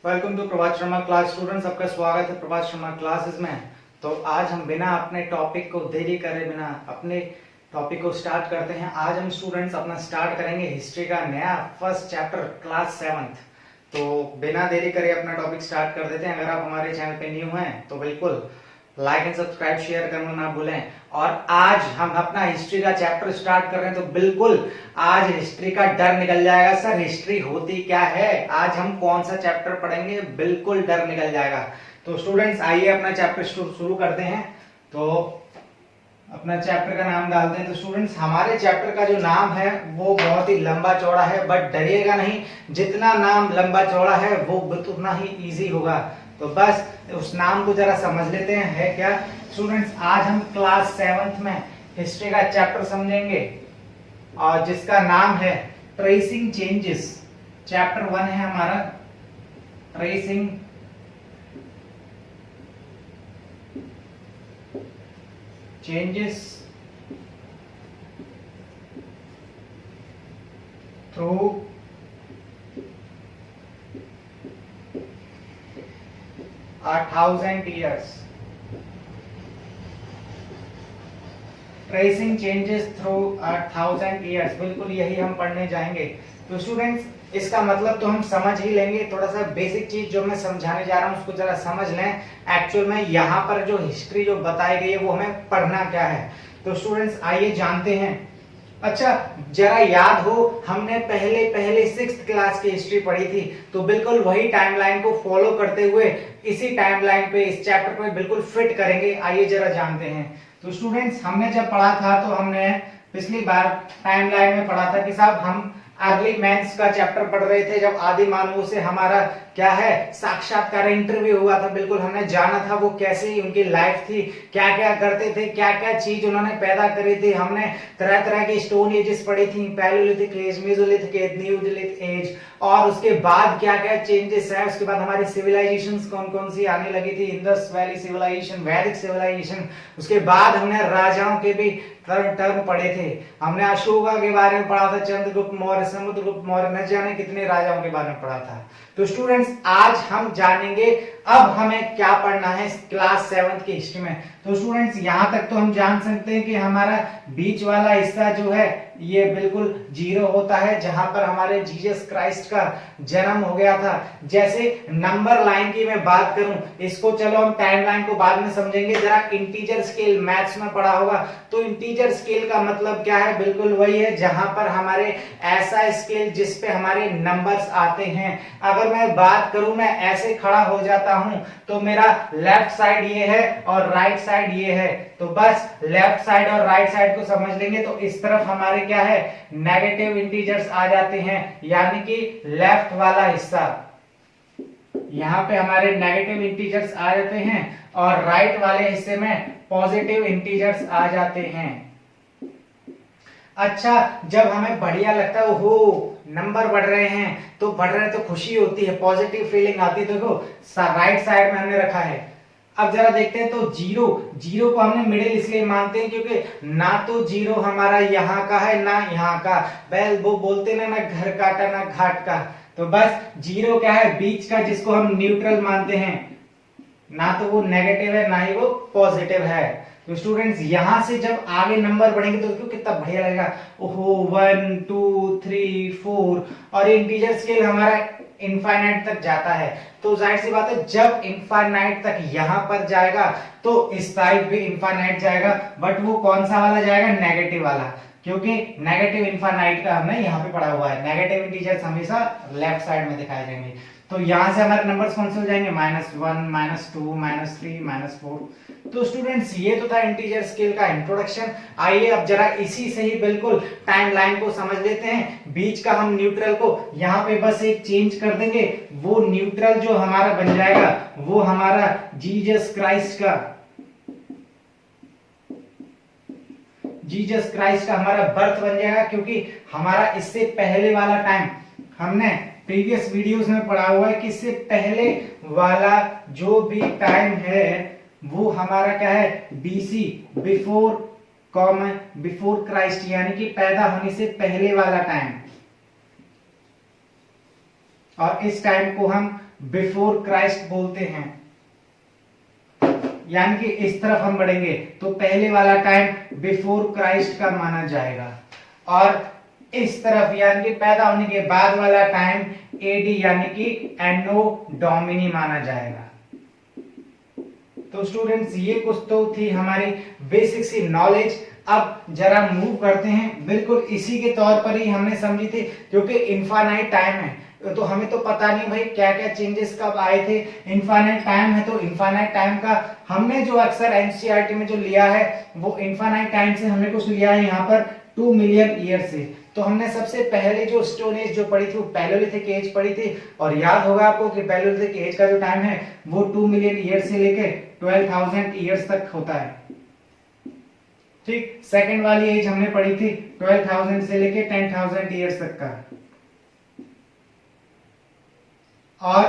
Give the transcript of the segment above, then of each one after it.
Welcome to Prabhat Sharma class students, आपका स्वागत है प्रभात शर्मा क्लासेस में। तो आज हम बिना अपने टॉपिक को देरी करे बिना अपने टॉपिक को स्टार्ट करते हैं। आज हम स्टूडेंट्स अपना स्टार्ट करेंगे हिस्ट्री का नया फर्स्ट चैप्टर क्लास 7th। तो बिना देरी करे अपना टॉपिक स्टार्ट कर देते हैं। अगर आप हमारे चैनल पे न्यू हैं तो बिल्कुल लाइक एंड सब्सक्राइब शेयर करना ना भूलें। और आज हम अपना हिस्ट्री का चैप्टर स्टार्ट कर रहे हैं तो बिल्कुल आज हिस्ट्री का डर निकल जाएगा। सर हिस्ट्री होती क्या है, आज हम कौन सा चैप्टर पढ़ेंगे, बिल्कुल डर निकल जाएगा। तो स्टूडेंट्स आइए अपना चैप्टर शुरू करते हैं। तो अपना चैप्टर का नाम डालते हैं। तो स्टूडेंट्स हमारे चैप्टर का जो नाम है वो बहुत ही लंबा चौड़ा है, बट डरिएगा नहीं, जितना नाम लंबा चौड़ा है वो उतना ही इजी होगा। तो बस उस नाम को जरा समझ लेते हैं है क्या। स्टूडेंट्स आज हम क्लास 7th में हिस्ट्री का चैप्टर समझेंगे और जिसका नाम है ट्रेसिंग चेंजेस। चैप्टर 1 है हमारा tracing changes through 1000 years। Tracing changes through 1000 years, बिल्कुल यही हम पढ़ने जाएंगे। तो स्टूडेंट्स इसका मतलब तो हम समझ ही लेंगे। थोड़ा सा बेसिक चीज जो मैं समझाने जा रहा हूं उसको जरा समझ लें। एक्चुअल में यहाँ पर जो हिस्ट्री जो बताई गई है वो हमें पढ़ना क्या है। तो स्टूडेंट्स आइए जानते हैं। अच्छा जरा याद हो, हमने पहले 6th क्लास की हिस्ट्री पढ़ी थी, तो बिल्कुल वही टाइमलाइन को फॉलो करते हुए इसी टाइमलाइन पे इस चैप्टर को बिल्कुल फिट करेंगे। आइए जरा जानते हैं। तो स्टूडेंट्स हमने जब पढ़ा था तो हमने पिछली बार टाइमलाइन में पढ़ा था कि साहब हम अर्ली मैंस का चैप्टर पढ़ रहे थे, जब आदि मानवों से हमारा क्या है साक्षात्कार इंटरव्यू हुआ था। बिल्कुल हमने जाना था वो कैसी उनकी लाइफ थी, क्या क्या करते थे, क्या क्या चीज उन्होंने पैदा करी थी। हमने तरह तरह की स्टोन एजेस पढ़ी थी, palaeolithic age, mesolithic age, neolithic age, और उसके बाद क्या क्या चेंजेस है। उसके बाद हमारी सिविलाइजेशंस कौन कौन सी आने लगी थी, इंडस वैली सिविलाइजेशन, वैदिक सिविलाइजेशन। उसके बाद हमने राजाओं के भी टर्म पढ़े थे। हमने अशोका के बारे में पढ़ा था, चंद्रगुप्त मौर्य, समुद्रगुप्त मौर्य, न जाने कितने राजाओं के बारे में पढ़ा था। तो स्टूडेंट्स आज हम जानेंगे अब हमें क्या पढ़ना है क्लास 7th की हिस्ट्री में। तो स्टूडेंट्स यहां तक तो हम जान सकते हैं कि हमारा बीच वाला हिस्सा जो है ये बिल्कुल 0 होता है, जहां पर हमारे जीसस क्राइस्ट का जन्म हो गया था। जैसे नंबर लाइन की मैं बात करूं, इसको चलो हम टाइमलाइन को बाद में समझेंगे। जरा इंटीजर स्केल मैथ्स में पढ़ा होगा, तो इंटीजर स्केल का मतलब क्या है, बिल्कुल वही है जहां पर हमारे ऐसा स्केल जिस पे हमारे नंबर्स आते हैं। अगर मैं बात करूं, मैं ऐसे खड़ा हो जाता हूं तो मेरा लेफ्ट साइड ये है और राइट साइड ये है। तो बस लेफ्ट साइड और राइट साइड को समझ लेंगे तो इस तरफ हमारे क्या है नेगेटिव इंटीजर्स आ जाते हैं, यानी कि लेफ्ट वाला हिस्सा यहाँ पे हमारे नेगेटिव इंटीजर्स आ जाते हैं और राइट वाले हिस्से में पॉजिटिव इंटीजर्स आ जाते हैं। अच्छा जब हमें बढ़िया लगता है हो नंबर बढ़ रहे हैं तो बढ़ रहे हैं तो खुशी होती है, पॉजिटिव फीलिंग आती है। देखो राइट साइड में हमने रखा है। अब जरा देखते हैं तो जीरो को हमने मिडिल इसलिए मानते हैं क्योंकि ना तो जीरो हमारा यहाँ का है ना यहाँ का। वो बोलते ना घर काटा ना घाट का। तो बस जीरो क्या है बीच का, जिसको हम न्यूट्रल मानते हैं। ना तो वो नेगेटिव है ना ही वो पॉजिटिव है। तो स्टूडेंट्स यहां से जब आगे नंबर बढ़ेंगे तो देखो कितना बढ़िया लगेगा। ओहो 1 2 3 4 और ये इंटीजर स्केल हमारा इनफाइनाइट तक जाता है। तो जाहिर सी बात है जब इनफाइनाइट तक यहां पर जाएगा तो इस साइड भी इनफाइनाइट जाएगा, बट वो कौन सा वाला जाएगा, नेगेटिव वाला, क्योंकि नेगेटिव इनफाइनाइट का हमने यहाँ पे पढ़ा हुआ है। नेगेटिव इंटीजर्स हमेशा लेफ्ट साइड में दिखाए जाएंगे। तो यहां से हमारे नंबर्स कौन से हो जाएंगे, -1 -2 -3 -4। तो स्टूडेंट्स ये तो था इंटीजर स्केल का इंट्रोडक्शन। आइए अब जरा इसी से ही बिल्कुल टाइमलाइन को समझ लेते हैं। बीच का हम न्यूट्रल को यहाँ पे बस एक चेंज कर देंगे। वो न्यूट्रल जो हमारा बन जाएगा वो हमारा जीसस क्राइस्ट का हमारा बर्थ बन जाएगा, क्योंकि हमारा इससे पहले वाला टाइम हमने प्रीवियस वीडियोस में पढ़ा हुआ है कि इससे पहले वाला जो भी टाइम है वो हमारा क्या है, बीसी, बिफोर क्राइस्ट, यानी कि पैदा होने से पहले वाला टाइम। और इस टाइम को हम बिफोर क्राइस्ट बोलते हैं, यानी कि इस तरफ हम बढ़ेंगे तो पहले वाला टाइम बिफोर क्राइस्ट का माना जाएगा, और इस तरफ यानी कि पैदा होने के बाद वाला टाइम एडी यानी कि एनो डोमिनी माना जाएगा। तो स्टूडेंट्स ये कुछ तो थी हमारी बेसिक सी नॉलेज। अब जरा मूव करते हैं, बिल्कुल इसी के तौर पर ही हमने समझी थी, क्योंकि इनफाइनाइट टाइम है तो हमें तो पता नहीं भाई क्या क्या चेंजेस कब आए थे। इनफाइनाइट टाइम है तो इनफाइनाइट टाइम का हमने जो अक्सर एनसीईआरटी में जो लिया है वो इनफाइनाइट टाइम से हमने कुछ लिया है यहाँ पर 2 मिलियन ईयर से। तो हमने सबसे पहले जो स्टोन एज जो पढ़ी थी वो पैलियोलिथिक एज पढ़ी थी, और याद होगा आपको कि पैलियोलिथिक एज का जो टाइम है वो 2 मिलियन ईयर से लेके 12,000 ईयर्स तक होता है। ठीक, सेकंड वाली एज हमने पढ़ी थी 12,000 से लेके 10,000 ईयर्स तक का, और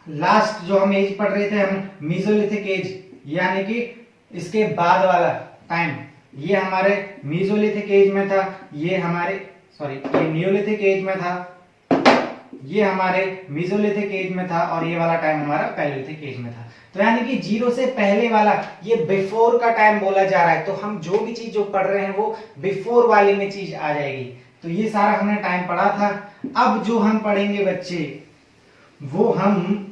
लास्ट जो हम एज पढ़ रहे थे हम मीसोलिथिक एज, यानी कि इसके बाद वाला टाइम, ये हमारे मीसोलिथिक एज में था, ये नियोलिथिक एज में था, ये हमारे मीसोलिथिक एज में था, और ये वाला टाइम हमारा पैलियोलिथिक एज में था। तो यानी कि 0 से पहले वाला ये बिफोर का टाइम बोला जा रहा है, तो हम जो भी चीज जो पढ़ रहे हैं वो बिफोर वाले में चीज आ जाएगी। तो ये सारा हमने टाइम पढ़ा था। अब जो हम पढ़ेंगे बच्चे वो हम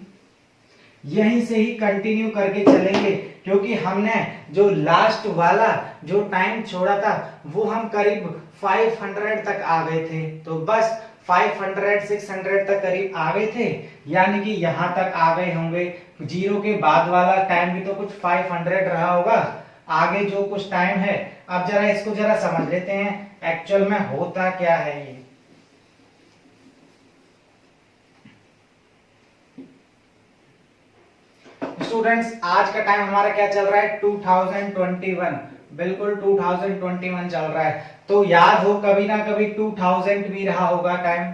यहीं से ही कंटिन्यू करके चलेंगे, क्योंकि हमने जो लास्ट वाला जो टाइम छोड़ा था वो हम करीब 500 तक आ गए थे। तो बस 500-600 तक करीब आ गए थे, यानी कि यहां तक आ गए होंगे। 0 के बाद वाला टाइम भी तो कुछ 500 रहा होगा, आगे जो कुछ टाइम है। अब जरा इसको जरा समझ लेते हैं एक्चुअल में होता क्या है ये। स्टूडेंट्स आज का टाइम हमारा क्या चल रहा है 2021, बिल्कुल 2021 चल रहा है। तो याद हो कभी ना कभी 2000 भी रहा होगा टाइम,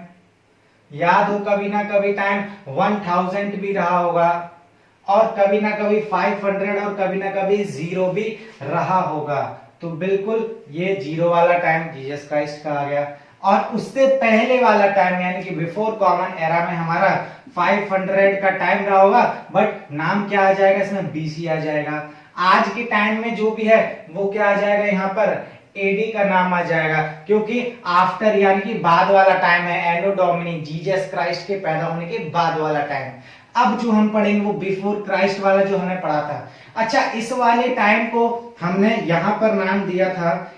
याद हो कभी ना कभी टाइम 1000 भी रहा होगा, और कभी ना कभी 500 और कभी ना कभी 0 भी रहा होगा। तो बिल्कुल ये 0 वाला टाइम जीसस क्राइस्ट का आ गया, और उससे पहले वाला टाइम यानी कि बिफोर कॉमन एरा में हमारा 500 का टाइम रहा होगा, बट नाम क्या आ जाएगा इसमें, बीसी आ जाएगा। आज के टाइम में जो भी है वो क्या आ जाएगा, यहाँ पर एडी का नाम आ जाएगा, क्योंकि आफ्टर यानी कि बाद वाला टाइम है, एनो डोमिनी जीसस क्राइस्ट के पैदा होने के बाद वाला टाइम। अब जो हम पढ़ेंगे वो बिफोर क्राइस्ट वाला जो हमने पढ़ा था। अच्छा, इस वाले टाइम को हमने यहां पर नाम दिया था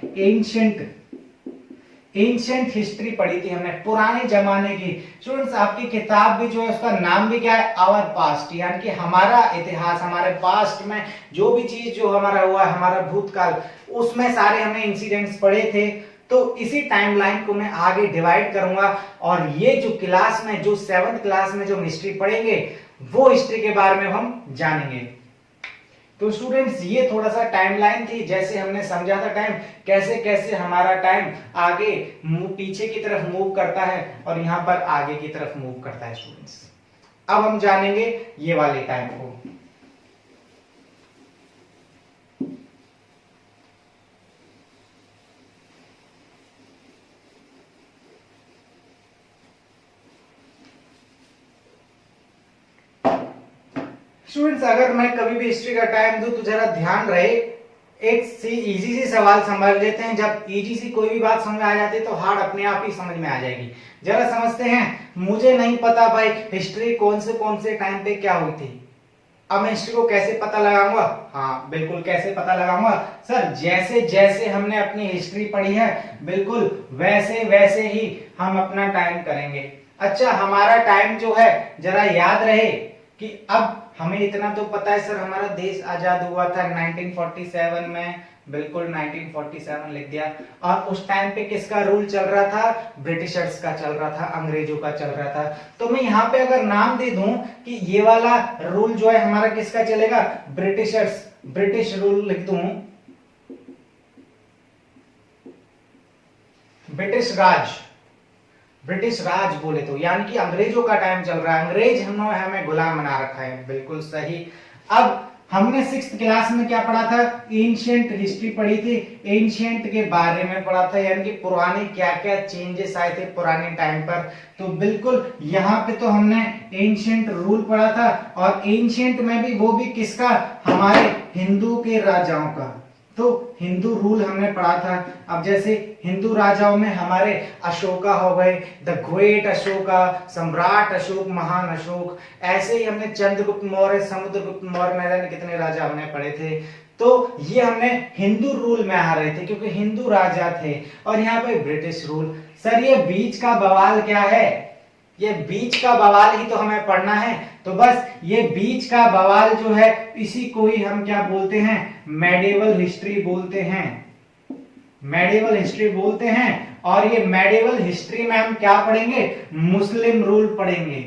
एंशिएंट हिस्ट्री पढ़ी थी हमने, पुराने जमाने की। स्टूडेंट्स आपकी किताब भी जो है उसका नाम भी क्या है, आवर पास्ट, यानी कि हमारा इतिहास, हमारे पास्ट में जो भी चीज जो हमारा हुआ, हमारा भूतकाल, उसमें सारे हमने इंसिडेंट्स पढ़े थे। तो इसी टाइमलाइन को मैं आगे डिवाइड करूंगा, और ये जो क्लास में जो 7th क्लास में जो हिस्ट्री पढ़ेंगे वो हिस्ट्री के बारे में हम जानेंगे। तो स्टूडेंट्स ये थोड़ा सा टाइमलाइन थी, जैसे हमने समझा था टाइम कैसे कैसे हमारा टाइम आगे पीछे की तरफ मूव करता है और यहाँ पर आगे की तरफ मूव करता है। स्टूडेंट्स अब हम जानेंगे ये वाले टाइम को। स्टूडेंट्स अगर मैं कभी भी हिस्ट्री का टाइम दूं तो जरा ध्यान रहे, एक सी इजी सी सवाल समझ लेते हैं। जब इजी सी कोई भी बात समझ आ जाती है तो हार्ड अपने आप ही समझ में आ जाएगी। जरा समझते हैं। मुझे नहीं पता भाई हिस्ट्री कौन से टाइम पे क्या हुई थी, अब मैं हिस्ट्री को कैसे पता लगाऊंगा? हाँ बिल्कुल, कैसे पता लगाऊंगा सर, जैसे जैसे हमने अपनी हिस्ट्री पढ़ी है बिल्कुल वैसे वैसे ही हम अपना टाइम करेंगे। अच्छा, हमारा टाइम जो है जरा याद रहे कि अब हमें इतना तो पता है सर, हमारा देश आजाद हुआ था 1947 में, बिल्कुल 1947 लिख दिया। और उस टाइम पे किसका रूल चल रहा था? ब्रिटिशर्स का चल रहा था, अंग्रेजों का चल रहा था। तो मैं यहाँ पे अगर नाम दे दूं कि ये वाला रूल जो है हमारा किसका चलेगा? ब्रिटिशर्स, ब्रिटिश रूल लिख दूं, ब्रिटिश राज बोले तो, यानी कि अंग्रेजों का टाइम चल रहा है, अंग्रेज हमें गुलाम बना रखा है, बिल्कुल सही। अब हमने 6th क्लास में क्या पढ़ा था, एंशिएंट हिस्ट्री पढ़ी थी, एंशिएंट के बारे में पढ़ा था, यानी कि पुराने क्या क्या चेंजेस आए थे पुराने टाइम पर। तो बिल्कुल यहाँ पे तो हमने एंशिएंट रूल पढ़ा था, और एंशिएंट में भी वो भी किसका, हमारे हिंदू के राजाओं का। तो हिंदू रूल हमने पढ़ा था। अब जैसे हिंदू राजाओं में हमारे अशोका हो गए, द ग्रेट अशोका, सम्राट अशोक, महान अशोक, ऐसे ही हमने चंद्रगुप्त मौर्य, समुद्रगुप्त मौर्य, न जाने कितने राजा हमने पढ़े थे। तो ये हमने हिंदू रूल में आ रहे थे क्योंकि हिंदू राजा थे। और यहाँ पे ब्रिटिश रूल। सर ये बीच का बवाल क्या है, ये बीच का बवाल ही तो हमें पढ़ना है। तो बस ये बीच का बवाल जो है इसी को ही हम क्या बोलते हैं, मेडिवल हिस्ट्री बोलते हैं, मेडिवल हिस्ट्री बोलते हैं। और ये मेडिवल हिस्ट्री में हम क्या पढ़ेंगे, मुस्लिम रूल पढ़ेंगे।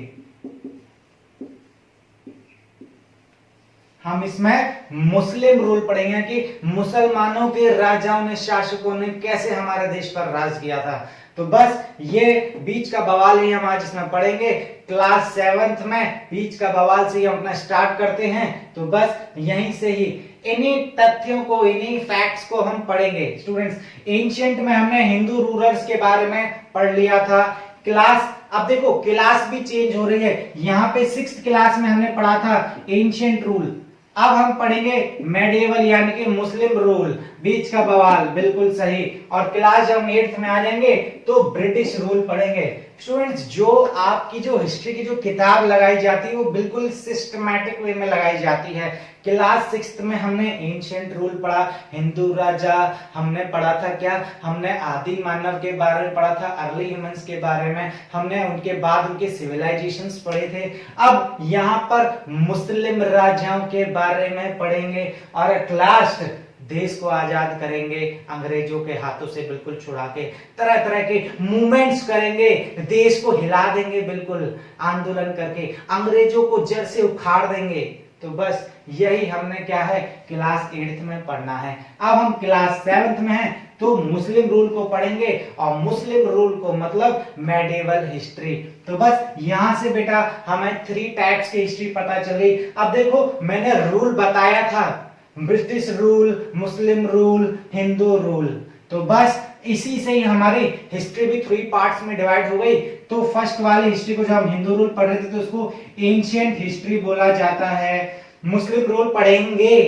हम इसमें मुस्लिम रूल पढ़ेंगे कि मुसलमानों के राजाओं ने, शासकों ने कैसे हमारे देश पर राज किया था। तो बस ये बीच का बवाल ही हम आज इसमें पढ़ेंगे। क्लास 7th में बीच का बवाल से ही हम अपना स्टार्ट करते हैं। तो बस यहीं से ही इन्हीं तथ्यों को, इन्हीं फैक्ट्स को हम पढ़ेंगे। स्टूडेंट्स, एंशिएंट में हमने हिंदू रूलर्स के बारे में पढ़ लिया था। क्लास, अब देखो क्लास भी चेंज हो रही है। यहाँ पे 6th क्लास में हमने पढ़ा था एंशिएंट रूल, अब हम पढ़ेंगे मेडिएवल यानी कि मुस्लिम रूल, बीच का बवाल, बिल्कुल सही। और क्लास जब हम 8th में आ जाएंगे तो ब्रिटिश रूल पढ़ेंगे। स्टूडेंट्स, जो आपकी जो हिस्ट्री की जो किताब लगाई जाती है वो बिल्कुल सिस्टमैटिक वे में लगाई जाती है। क्लास 6th में हमने एंशिएंट रूल पढ़ा, हिंदू राजा, हमने पढ़ा था क्या, हमने आदि मानव के बारे में पढ़ा था, अर्ली ह्यूमंस के बारे में, हमने उनके बाद उनके सिविलाइजेशंस पढ़े थे। अब यहाँ पर मुस्लिम राजाओं के बारे में पढ़ेंगे और एट लास्ट देश को आजाद करेंगे अंग्रेजों के हाथों से बिल्कुल छुड़ा के, तरह तरह के मूवमेंट्स करेंगे, देश को हिला देंगे, बिल्कुल आंदोलन करके अंग्रेजों को जड़ से उखाड़ देंगे। तो बस यही हमने क्या है क्लास 8th में पढ़ना है। अब हम क्लास 7th में हैं तो मुस्लिम रूल को पढ़ेंगे, और मुस्लिम रूल को मतलब मेडिएवल हिस्ट्री। तो बस यहां से बेटा हमें 3 टाइप्स की हिस्ट्री पता चल गई। अब देखो मैंने रूल बताया था, ब्रिटिश रूल, मुस्लिम रूल, हिंदू रूल। तो बस इसी से ही हमारी हिस्ट्री भी 3 पार्ट्स में डिवाइड हो गई। तो फर्स्ट वाली हिस्ट्री को जब हम हिंदू रूल पढ़ रहे थे तो उसको एंशिएंट हिस्ट्री बोला जाता है। मुस्लिम रूल पढ़ेंगे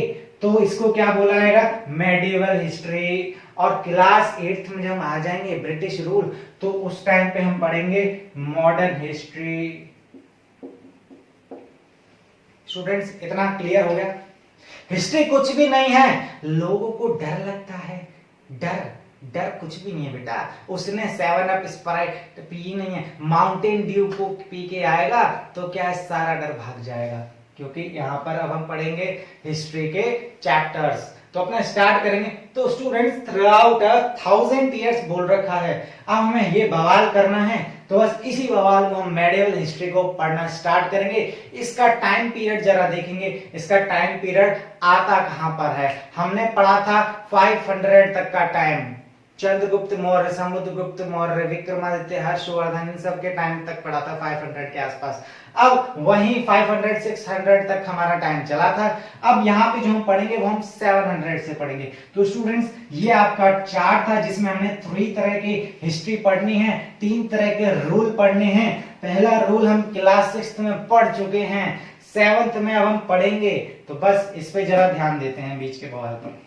तो इसको क्या बोला जाएगा, मेडिएवल हिस्ट्री। और क्लास 8th में जब हम आ जाएंगे ब्रिटिश रूल तो उस टाइम पे हम पढ़ेंगे मॉडर्न हिस्ट्री। स्टूडेंट्स, इतना क्लियर हो गया? हिस्ट्री कुछ भी नहीं है, लोगों को डर लगता है। डर डर कुछ भी नहीं है बेटा। उसने 7 अप स्प्राइट पी नहीं है, माउंटेन ड्यू को पी के आएगा तो क्या सारा डर भाग जाएगा। क्योंकि यहाँ पर अब हम पढ़ेंगे हिस्ट्री के चैप्टर्स। तो अपना स्टार्ट करेंगे। तो स्टूडेंट्स, थ्रू आउट 1000 ईयर्स बोल रखा है, अब हमें ये बवाल करना है। तो बस इसी बवाल को हम मेडिएवल हिस्ट्री को पढ़ना स्टार्ट करेंगे। इसका टाइम पीरियड जरा देखेंगे, इसका टाइम पीरियड आता कहां पर है। हमने पढ़ा था 500 तक का टाइम, चंद्रगुप्त मौर्य, समुद्रगुप्त मौर्य, विक्रमादित्य, हर्षवर्धन, इन सब के टाइम तक पढ़ा था 500 के आसपास। अब वही 500 600 तक हमारा टाइम चला था। अब यहाँ पे जो हम पढ़ेंगे वो हम 700 से पढ़ेंगे। तो स्टूडेंट्स, ये आपका चार्ट था जिसमें हमने 3 तरह की हिस्ट्री पढ़नी है, 3 तरह के रूल पढ़ने हैं। पहला रूल हम क्लास 6th में पढ़ चुके हैं, 7th में अब हम पढ़ेंगे। तो बस इस पे जरा ध्यान देते हैं बीच के बवाल पर।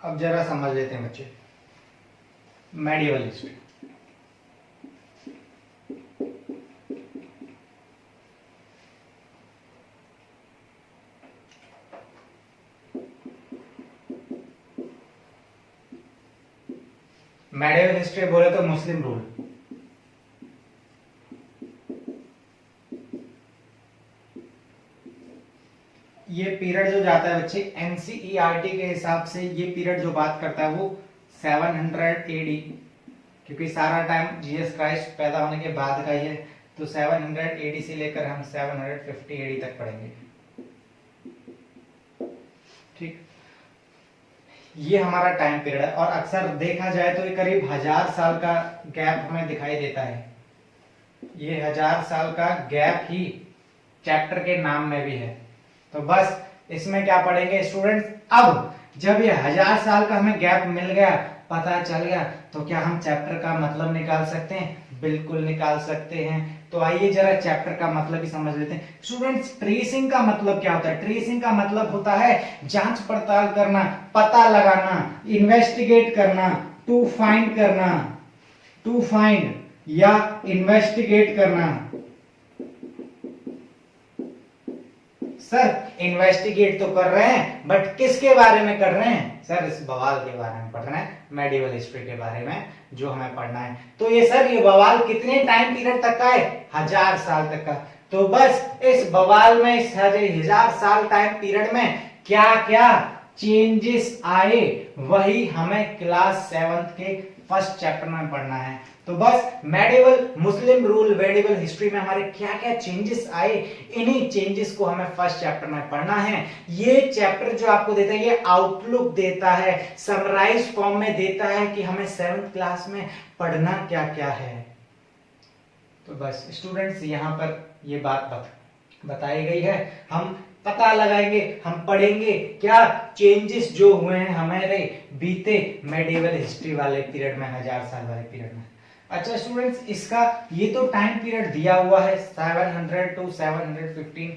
अब जरा समझ लेते हैं बच्चे मेडिएवल हिस्ट्री। मेडिएवल हिस्ट्री बोले तो मुस्लिम रूल। ये पीरियड जो जाता है बच्चे एनसीईआरटी के हिसाब से, ये पीरियड जो बात करता है वो 700 एडी, क्योंकि सारा टाइम जीसस क्राइस्ट पैदा होने के बाद का ही है। तो तो 700 AD से लेकर हम 750 AD तक पढ़ेंगे। ठीक, ये हमारा टाइम पीरियड है और अक्सर देखा जाए तो ये करीब 1000 साल का गैप हमें दिखाई देता है। ये 1000 साल का गैप ही चैप्टर के नाम में भी है। तो बस इसमें क्या पढ़ेंगे स्टूडेंट्स, अब जब ये 1000 साल का हमें गैप मिल गया, पता चल गया, तो क्या हम चैप्टर का मतलब निकाल सकते हैं? बिल्कुल निकाल सकते हैं। तो आइए जरा चैप्टर का मतलब ही समझ लेते हैं। स्टूडेंट्स, ट्रेसिंग का मतलब क्या होता है? ट्रेसिंग का मतलब होता है जांच पड़ताल करना, पता लगाना, इन्वेस्टिगेट करना, टू फाइंड करना, टू फाइंड या इन्वेस्टिगेट करना। सर इन्वेस्टिगेट तो कर रहे हैं, बट किसके बारे में कर रहे हैं? सर इस बवाल के बारे में पढ़ रहे हैं, मेडिवल हिस्ट्री के बारे में जो हमें पढ़ना है। तो ये सर ये बवाल कितने टाइम पीरियड तक का है? 1000 साल तक का। तो बस इस बवाल में, इस 1000 साल टाइम पीरियड में क्या क्या चेंजेस आए, वही हमें क्लास 7th के फर्स्ट चैप्टर में पढ़ना है। तो बस मेडिवल मुस्लिम रूल मेडिवल हिस्ट्री में हमारे क्या क्या चेंजेस आए, इन्हीं चेंजेस को हमें फर्स्ट चैप्टर में पढ़ना है। ये चैप्टर जो आपको देता है, ये आउटलुक देता है, समराइज फॉर्म में देता है कि हमें 7th क्लास में पढ़ना क्या क्या है। तो बस स्टूडेंट्स, यहाँ पर ये बात बताई गई है। हम पता लगाएंगे, हम पढ़ेंगे क्या चेंजेस जो हुए हैं हमारे बीते मेडिवल हिस्ट्री वाले पीरियड में, 1000 साल वाले पीरियड में। अच्छा स्टूडेंट्स, इसका ये तो टाइम पीरियड दिया हुआ है 700 to 715।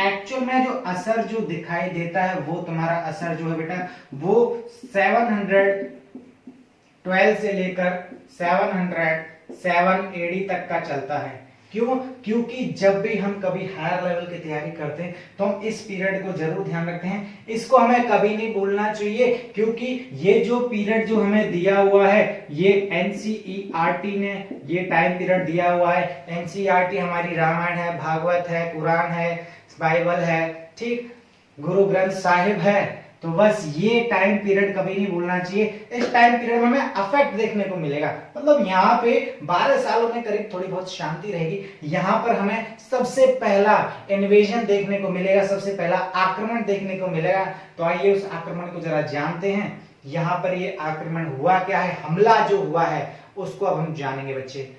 एक्चुअल में जो असर जो दिखाई देता है, वो तुम्हारा असर जो है बेटा, वो 712 से लेकर 707 AD तक का चलता है। क्यों? क्योंकि जब भी हम कभी हायर लेवल की तैयारी करते हैं तो हम इस पीरियड को जरूर ध्यान रखते हैं। इसको हमें कभी नहीं भूलना चाहिए, क्योंकि ये जो पीरियड जो हमें दिया हुआ है, ये NCERT ने ये टाइम पीरियड दिया हुआ है। NCERT हमारी रामायण है, भागवत है, कुरान है, बाइबल है, ठीक, गुरु ग्रंथ साहिब है। तो बस ये टाइम पीरियड कभी नहीं भूलना चाहिए। इस टाइम पीरियड में हमें अफेक्ट देखने को मिलेगा, मतलब यहाँ पे 12 सालों में करीब थोड़ी बहुत शांति रहेगी। यहाँ पर हमें सबसे पहला इन्वेजन देखने को मिलेगा, सबसे पहला आक्रमण देखने को मिलेगा। तो आइए उस आक्रमण को जरा जानते हैं। यहाँ पर ये आक्रमण हुआ क्या है, हमला जो हुआ है उसको अब हम जानेंगे बच्चे।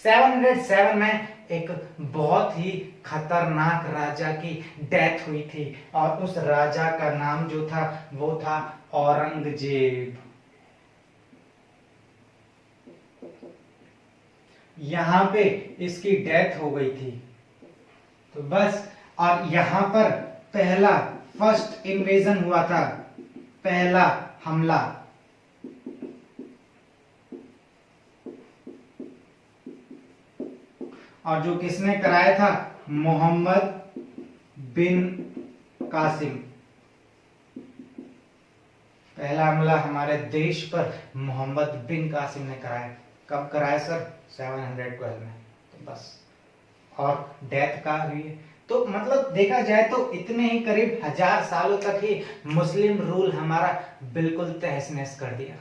707 में एक बहुत ही खतरनाक राजा की डेथ हुई थी और उस राजा का नाम जो था वो था औरंगजेब। यहां पे इसकी डेथ हो गई थी। तो बस, और यहां पर पहला फर्स्ट इन्वेजन हुआ था, पहला हमला। और जो किसने कराया था? मोहम्मद बिन कासिम। पहला हमला हमारे देश पर मोहम्मद बिन कासिम ने कराया। कब कराया सर? 712 में। तो बस, और डेथ का हुई। तो मतलब देखा जाए तो इतने ही करीब 1000 सालों तक ही मुस्लिम रूल हमारा बिल्कुल तहस नहस कर दिया।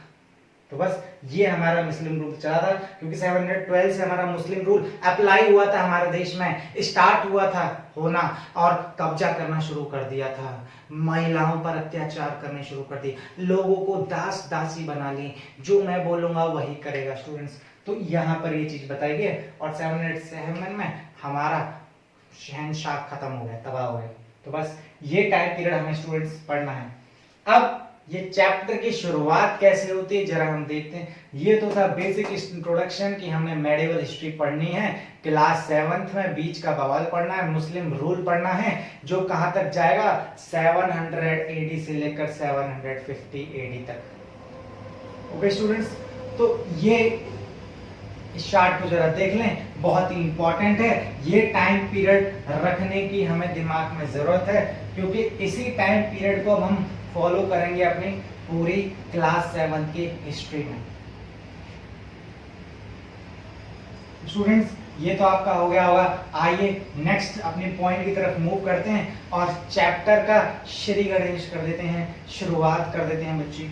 तो बस ये हमारा मुस्लिम रूल चला था, क्योंकि 712 से हमारा मुस्लिम रूल अप्लाई हुआ था, हमारे देश में स्टार्ट हुआ था होना, और कब्जा करना शुरू कर दिया था, महिलाओं पर अत्याचार करने शुरू कर दिए, लोगों को दास दासी बना ली, जो मैं बोलूंगा वही करेगा स्टूडेंट्स। तो यहाँ पर ये चीज बताई गई। और 707 में हमारा शहनशाह खत्म हो गया, तबाह हो गया। तो बस ये टाइम पीरियड हमें स्टूडेंट्स पढ़ना है। अब ये चैप्टर की शुरुआत कैसे होती है जरा हम देखते हैं। ये तो था बेसिक इंट्रोडक्शन कि हमने मेडिवल हिस्ट्री पढ़नी है, क्लास 7th में बीच का बवाल पढ़ना है, मुस्लिम रूल पढ़ना है, जो कहां तक जाएगा? 700 AD से लेकर 750 AD तक। ओके स्टूडेंट्स, तो ये इस चार्ट को जरा देख लें, बहुत ही इंपॉर्टेंट है। ये टाइम पीरियड रखने की हमें दिमाग में जरूरत है, क्योंकि इसी टाइम पीरियड को हम फॉलो करेंगे अपनी पूरी क्लास 7 की हिस्ट्री में। स्टूडेंट्स, ये तो आपका हो गया होगा। आइए नेक्स्ट अपने पॉइंट की तरफ मूव करते हैं और चैप्टर का श्री गणेश कर देते हैं, शुरुआत कर देते हैं बच्ची।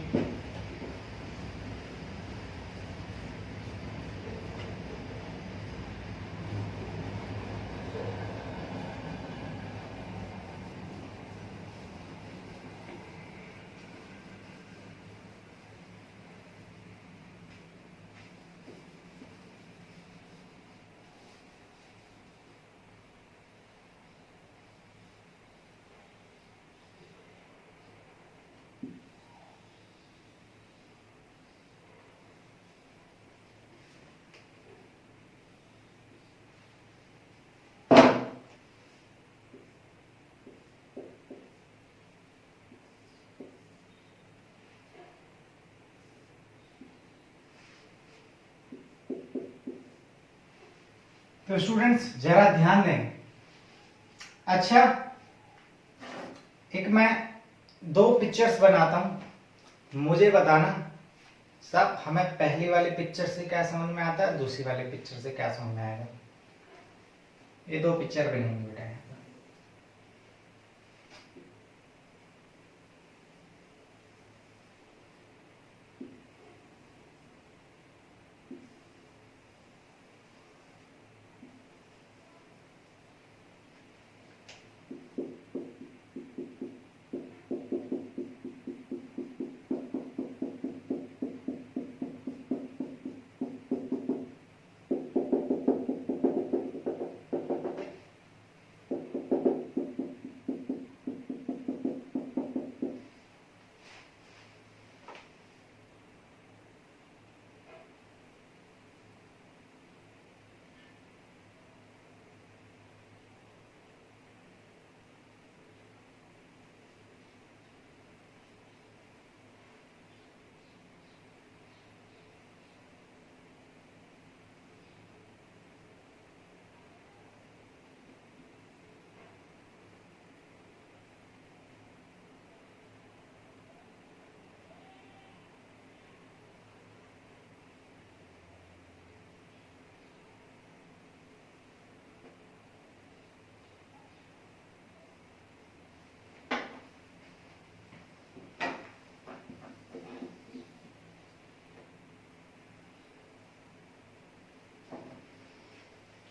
तो स्टूडेंट्स जरा ध्यान दें। अच्छा, एक मैं दो पिक्चर्स बनाता हूं, मुझे बताना सब हमें पहली वाली पिक्चर से क्या समझ में आता है, दूसरी वाली पिक्चर से क्या समझ में आएगा। ये दो पिक्चर बनेंगे बेटा।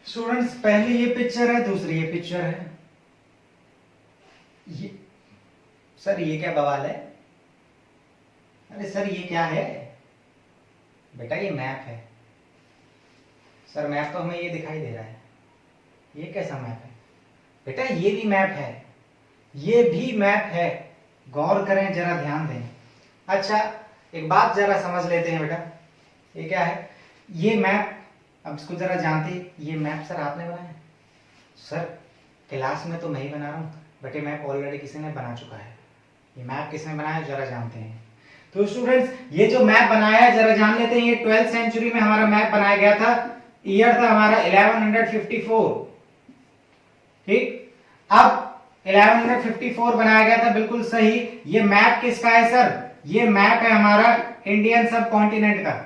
स्टूडेंट्स पहली ये पिक्चर है, दूसरी ये पिक्चर है। ये सर ये क्या बवाल है? अरे सर ये क्या है? बेटा ये मैप है। सर मैप तो हमें ये दिखाई दे रहा है, ये कैसा मैप है? बेटा ये भी मैप है, ये भी मैप है। गौर करें, जरा ध्यान दें। अच्छा एक बात जरा समझ लेते हैं बेटा, ये क्या है? ये मैप, अब इसको जरा जानते, ये मैप सर आपने बनाया? सर क्लास में तो मैं ही बना रहा हूँ, बट ये मैप ऑलरेडी किसी ने बना चुका है। ये मैप किसने बनाया जरा जानते हैं? तो स्टूडेंट्स ये जो मैप बनाया है जरा जान लेते हैं। ये 12th सेंचुरी में हमारा मैप बनाया गया था। ईयर था हमारा 1154। ठीक, अब 1154 बनाया गया था, बिल्कुल सही। ये मैप किसका है सर? ये मैप है हमारा इंडियन सब कॉन्टिनेंट का।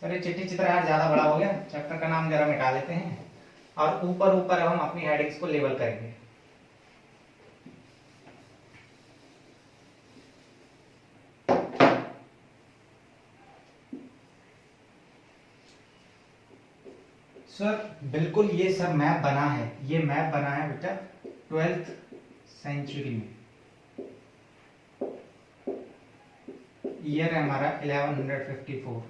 सर ये चिट्ठी चित्रहार ज्यादा बड़ा हो गया, चैप्टर का नाम जरा मिटा लेते हैं और ऊपर ऊपर हम अपनी हेडिंग्स को लेबल करेंगे। सर बिल्कुल ये सर मैप बना है, ये मैप बना है बेटा 12th सेंचुरी में। ईयर है हमारा 1154।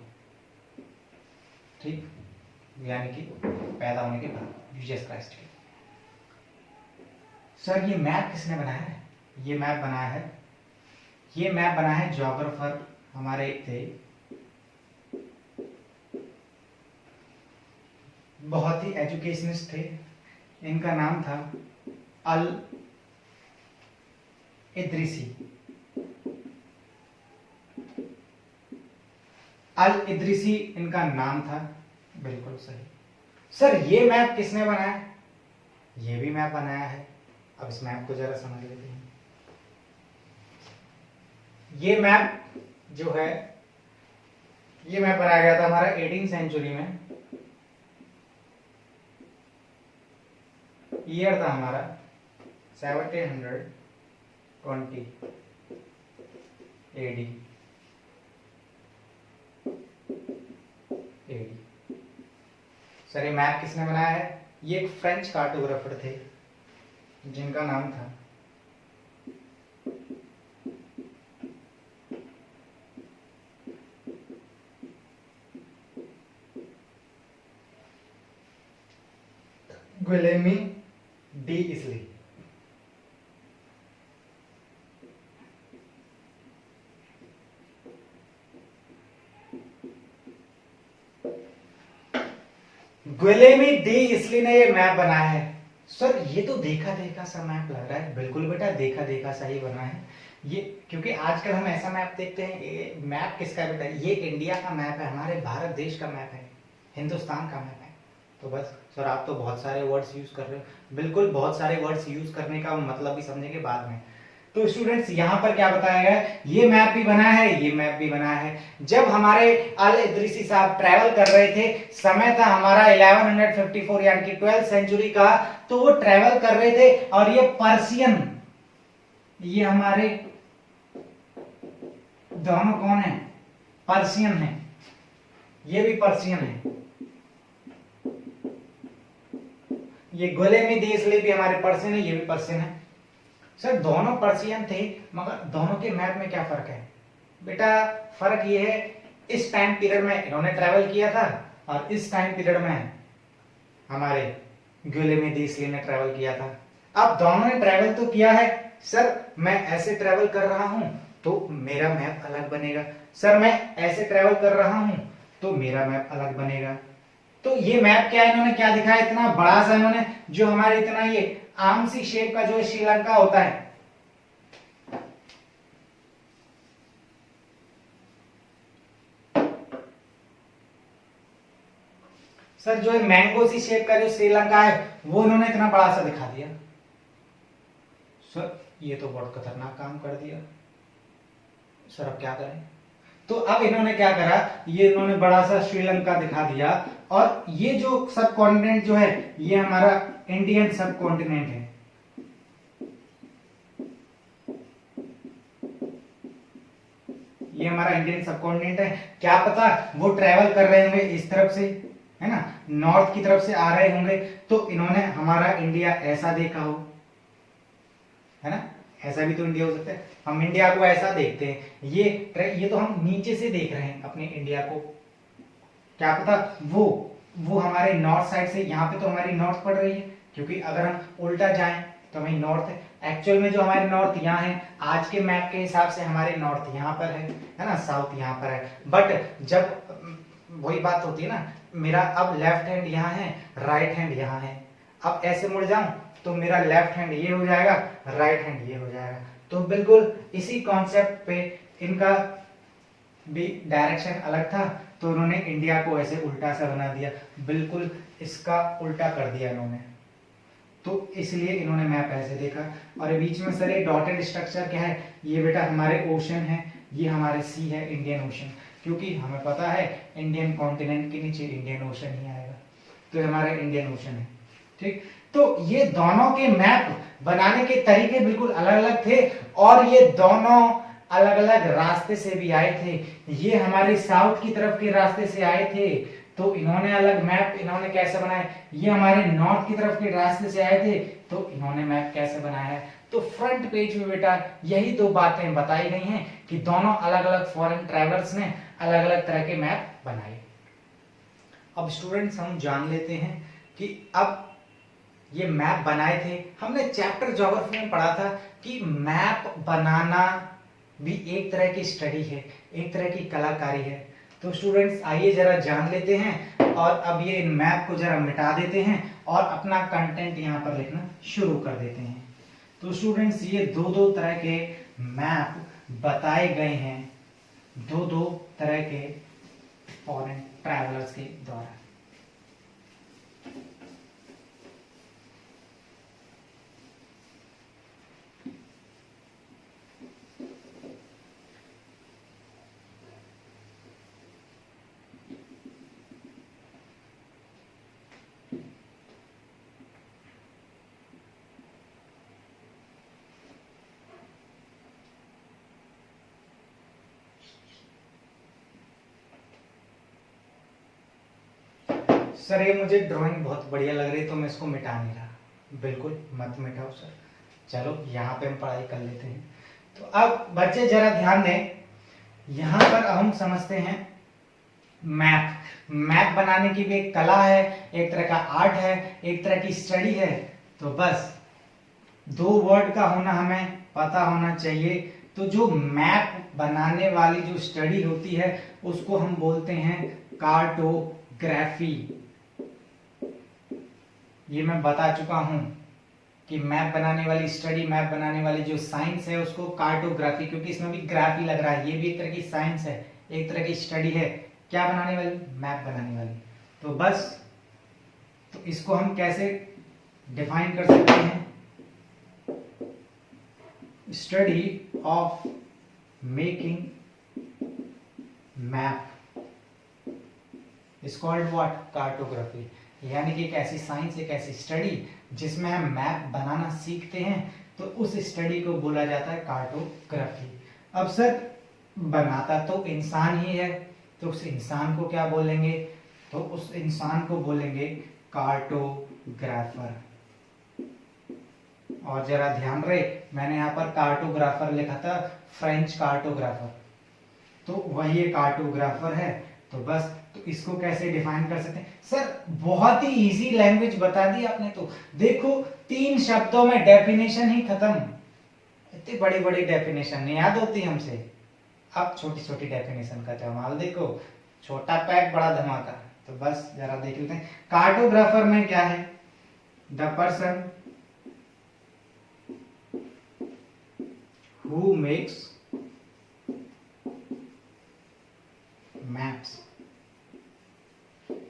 ठीक, यानी कि पैदा होने के बाद जीसस क्राइस्ट के। सर ये मैप किसने बनाया है? ये मैप बनाया है, ये मैप बनाया है ज्योग्राफर हमारे एक थे, बहुत ही एजुकेशनिस्ट थे। इनका नाम था अल इद्रिसी। अल इद्रिसी इनका नाम था, बिल्कुल सही। सर ये मैप किसने बनाया? ये भी मैप बनाया है। अब इस मैप को जरा समझ लेते हैं। ये मैप जो है, ये मैप बनाया गया था हमारा 18th सेंचुरी में। ईयर था हमारा 1720 एडी। सर ये मैप किसने बनाया है? ये एक फ्रेंच कार्टोग्राफर थे जिनका नाम था गुलेमी डी इसली। गुलेमी डी इसली ने ये मैप बनाया है। सर ये तो देखा देखा सा मैप लग रहा है। बिल्कुल बेटा देखा देखा सा ही बना है ये, क्योंकि आजकल हम ऐसा मैप देखते हैं। ये मैप किसका है बेटा? ये इंडिया का मैप है, हमारे भारत देश का मैप है, हिंदुस्तान का मैप है। तो बस सर आप तो बहुत सारे वर्ड्स यूज कर रहे हो। बिल्कुल, बहुत सारे वर्ड्स यूज करने का मतलब भी समझेंगे बाद में। तो स्टूडेंट्स यहाँ पर क्या बताया गया है, ये मैप भी बना है, ये मैप भी बना है। जब हमारे अल इदरीसी साहब ट्रैवल कर रहे थे, समय था हमारा 1154 यानी कि 12th सेंचुरी का, तो वो ट्रैवल कर रहे थे और ये पर्शियन, ये हमारे दोनों कौन है, पर्शियन है, ये भी पर्शियन है, ये गोलेमी देशले भी हमारे पर्शियन है, ये भी पर्शियन है। सर दोनों पर्शियन थे, मगर दोनों के मैप में क्या फर्क है बेटा? फर्क ये है, इस टाइम पीरियड में इन्होंने ट्रैवल किया था और इस टाइम पीरियड में हमारे गोलेमी देशले ने ट्रैवल किया था। अब दोनों ने ट्रैवल तो किया है, सर मैं ऐसे ट्रैवल कर रहा हूं तो मेरा मैप अलग बनेगा, सर मैं ऐसे ट्रैवल कर रहा हूं तो मेरा मैप अलग बनेगा। तो ये मैप क्या है, इन्होंने क्या दिखाया, इतना बड़ा सा इन्होंने, जो हमारे इतना ये आर्म सी शेप का जो श्रीलंका होता है, सर जो मैंगो सी शेप का जो श्रीलंका है वो इन्होंने इतना बड़ा सा दिखा दिया। सर ये तो बहुत खतरनाक काम कर दिया, सर अब क्या करें? तो अब इन्होंने क्या करा, ये इन्होंने बड़ा सा श्रीलंका दिखा दिया, और ये जो सब कॉन्टिनेंट जो है ये हमारा इंडियन सब कॉन्टिनेंट है। ये हमारा इंडियन सब कॉन्टिनेंट है। क्या पता वो ट्रेवल कर रहे होंगे इस तरफ से, है ना, नॉर्थ की तरफ से आ रहे होंगे, तो इन्होंने हमारा इंडिया ऐसा देखा हो, है ना, ऐसा भी तो इंडिया हो सकता है। हम इंडिया को ऐसा देखते हैं, ये तो हम नीचे से देख रहे हैं अपने इंडिया को। क्या पता वो हमारे नॉर्थ साइड से, यहाँ पे तो हमारी नॉर्थ पड़ रही है, क्योंकि अगर हम उल्टा जाएं तो हमारी नॉर्थ है। एक्चुअल में जो हमारे नॉर्थ यहाँ है, आज के मैप के हिसाब से हमारे नॉर्थ यहाँ पर है ना, साउथ यहाँ पर है। बट जब वही बात होती है ना, मेरा अब लेफ्ट हैंड यहाँ है, राइट हैंड यहाँ है, अब ऐसे मुड़ जाऊं तो मेरा लेफ्ट हैंड ये हो जाएगा, राइट हैंड ये हो जाएगा। तो बिल्कुल इसी कॉन्सेप्ट पे इनका भी डायरेक्शन अलग था, तो उन्होंने इंडिया को ऐसे उल्टा सा बना दिया, बिल्कुल इसका उल्टा कर दिया इन्होंने, तो इसलिए इन्होंने मैप ऐसे देखा। और बीच में सर ये डॉटेड स्ट्रक्चर क्या है, ये बेटा हमारे ओशन है, ये हमारे सी है, इंडियन ओशन, क्योंकि हमें पता है इंडियन कॉन्टिनेंट के नीचे इंडियन ओशन ही आएगा, तो हमारे इंडियन ओशन है। ठीक, तो ये दोनों के मैप बनाने के तरीके बिल्कुल अलग अलग थे, और ये दोनों अलग अलग रास्ते से भी आए थे। ये हमारे साउथ की तरफ के रास्ते से आए थे, तो इन्होंने अलग मैप इन्होंने कैसे बनाया। ये हमारे नॉर्थ की तरफ के रास्ते से आए थे, तो इन्होंने मैप कैसे बनाया है। तो फ्रंट पेज में बेटा यही दो बातें बताई गई हैं कि दोनों अलग अलग फॉरेन ट्रैवलर्स ने अलग अलग तरह के मैप बनाए। अब स्टूडेंट्स हम जान लेते हैं कि अब ये मैप बनाए थे, हमने चैप्टर ज्योग्राफी में पढ़ा था कि मैप बनाना भी एक तरह की स्टडी है, एक तरह की कलाकारी है। तो स्टूडेंट्स आइए जरा जान लेते हैं, और अब ये मैप को जरा मिटा देते हैं और अपना कंटेंट यहाँ पर लिखना शुरू कर देते हैं। तो स्टूडेंट्स ये दो दो तरह के मैप बताए गए हैं, दो दो तरह के फॉरेन ट्रैवलर्स के द्वारा। सर ये मुझे ड्राइंग बहुत बढ़िया लग रही है, तो मैं इसको मिटा नहीं रहा। बिल्कुल मत मिटाओ सर, चलो यहाँ पे हम पढ़ाई कर लेते हैं। तो अब बच्चे जरा ध्यान दें, यहाँ पर हम समझते हैं मैप। मैप बनाने की भी एक कला है, एक तरह का आर्ट है, एक तरह की स्टडी है। तो बस दो वर्ड का होना हमें पता होना चाहिए। तो जो मैप बनाने वाली जो स्टडी होती है उसको हम बोलते हैं कार्टोग्राफी। ये मैं बता चुका हूं कि मैप बनाने वाली स्टडी, मैप बनाने वाली जो साइंस है उसको कार्टोग्राफी, क्योंकि इसमें भी ग्राफी लग रहा है, ये भी एक तरह की साइंस है, एक तरह की स्टडी है। क्या बनाने वाली? मैप बनाने वाली। तो बस तो इसको हम कैसे डिफाइन कर सकते हैं? Study of making map is called what? Cartography. यानी कि एक ऐसी साइंस, एक ऐसी स्टडी जिसमें हम मैप बनाना सीखते हैं, तो उस स्टडी को बोला जाता है कार्टोग्राफी। अब सर बनाता तो इंसान ही है, तो उस इंसान को क्या बोलेंगे? तो उस इंसान को बोलेंगे कार्टोग्राफर। और जरा ध्यान रहे, मैंने यहाँ पर कार्टोग्राफर लिखा था, फ्रेंच कार्टोग्राफर, तो वही कार्टोग्राफर है। तो बस, तो इसको कैसे डिफाइन कर सकते हैं? सर बहुत ही इजी लैंग्वेज बता दी आपने। तो देखो 3 शब्दों में डेफिनेशन ही खत्म। इतनी बड़ी बड़ी डेफिनेशन नहीं याद होती हमसे। अब छोटी छोटी डेफिनेशन का जमाल देखो, छोटा पैक बड़ा धमाका। तो बस जरा देख लेते हैं कार्टोग्राफर में क्या है। The person who makes maps,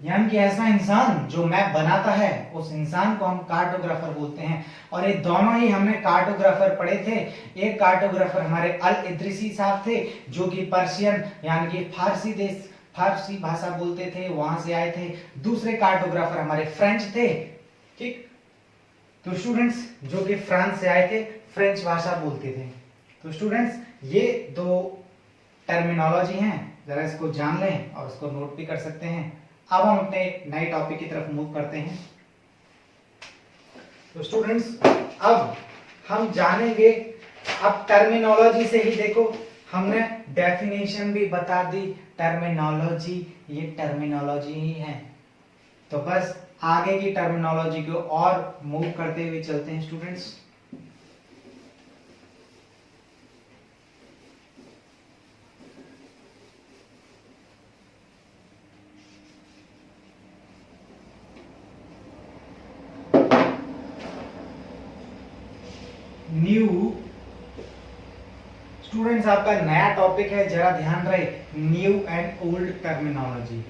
यानी कि ऐसा इंसान जो मैप बनाता है, उस इंसान को हम कार्टोग्राफर बोलते हैं। और ये दोनों ही हमने कार्टोग्राफर पढ़े थे। एक कार्टोग्राफर हमारे अल इद्रिसी साहब थे, जो कि पर्शियन यानी कि फारसी देश, फारसी भाषा बोलते थे, वहां से आए थे। दूसरे कार्टोग्राफर हमारे फ्रेंच थे, ठीक। तो स्टूडेंट्स जो कि फ्रांस से आए थे, फ्रेंच भाषा बोलते थे। तो स्टूडेंट्स ये 2 टर्मिनोलॉजी हैं, जरा इसको जान लें और इसको नोट भी कर सकते हैं। अब हम अपने नए टॉपिक की तरफ मूव करते हैं। तो स्टूडेंट्स अब हम जानेंगे, अब टर्मिनोलॉजी से ही देखो, हमने डेफिनेशन भी बता दी, टर्मिनोलॉजी, ये टर्मिनोलॉजी ही है। तो बस आगे की टर्मिनोलॉजी को और मूव करते हुए चलते हैं स्टूडेंट्स। न्यू, स्टूडेंट्स आपका नया टॉपिक है, जरा ध्यान रहे, new and old terminology.